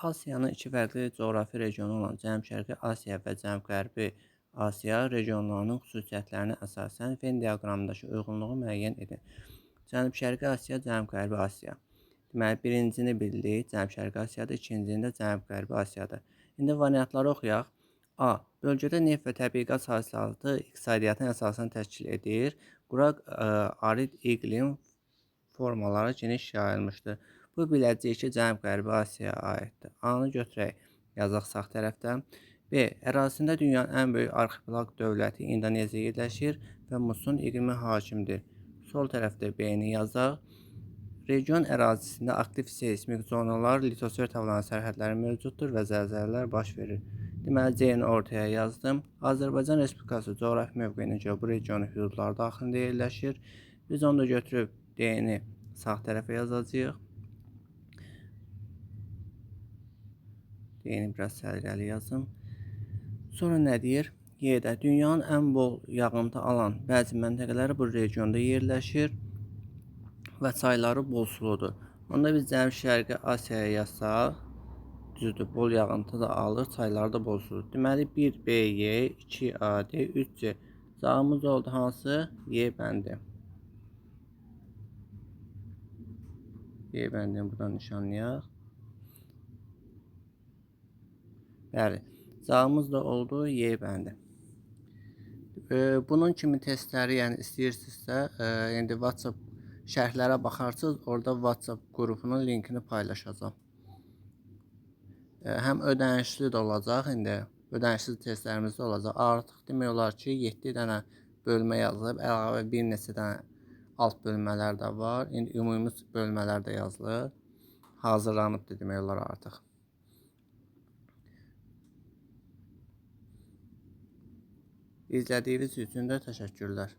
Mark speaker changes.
Speaker 1: Asiyanın iki fərqli coğrafi regionu olan Cənub-Şərqi Asiya və Cənub-Qərbi Asiya regionlarının xüsusiyyətlərinə əsasən Venn diaqramındakı uyğunluğu müəyyən edin. Cənub-Şərqi Asiya, Cənub-Qərbi Asiya. Deməli, birincini bildik, Cənub-Şərqi Asiyadır, ikincini də Cənub-Qərbi Asiyadır. İndi variantları oxuyaq. A. Bölgədə neft və təbii qaz hasilatı iqtisadiyyatın əsasını təşkil edir. Quraq arid iqlim formaları geniş yayılmışdır. Bu biləcək ki, Cənub-Qərbi Asiyaya aiddir. A-nı götürək, yazaq sağ tərəfdən. B. Ərazisində dünyanın ən böyük arxipelaq dövləti İndoneziya yerləşir və muson iqlimi hakimdir. Sol tərəfdə B-ni yazaq. Region ərazisində aktiv seismik zonalar, litosfer tavanı sərhədləri mövcuddur və zəlzələlər baş verir. Deməli, C-ni ortaya yazdım. Azərbaycan Respublikası coğrafi mövqeyinə görə bu regionun hüdudları daxilində yerləşir. Biz onu da götürüb D-ni sağ tərəfə yazacağıq. D-ni biraz səliqəli yazım. Sonra nə deyir? Y-də dünyanın ən bol yağıntı alan bəzi məntəqələri bu regionda yerləşir və çayları bol suludur. Onda biz Cənub-Şərqi Asiyaya yazsaq, düzdür, bol yağıntı da alır, çayları da bol suludur. Deməli 1BY, 2AD, 3C. Cavabımız oldu hansı? Y bəndi. Y bəndini buradan nişanlayaq. Bəli, cavabımız da oldu Y bəndi. Bunun kimi testləri, yəni istəyirsinizsə, indi WhatsApp şərhlərə baxarsınız, orada WhatsApp qrupunun linkini paylaşacağım. Həm ödənişli də olacaq, indi ödənişsiz testlərimiz də olacaq. Artıq demək olar ki, 7 dənə bölmə yazılıb, əlavə bir neçə dənə alt bölmələr də var. İndi ümumi bölmələr də yazılır. Hazırlanıbdır demək olar artıq. İzlədiyiniz üçün də təşəkkürlər.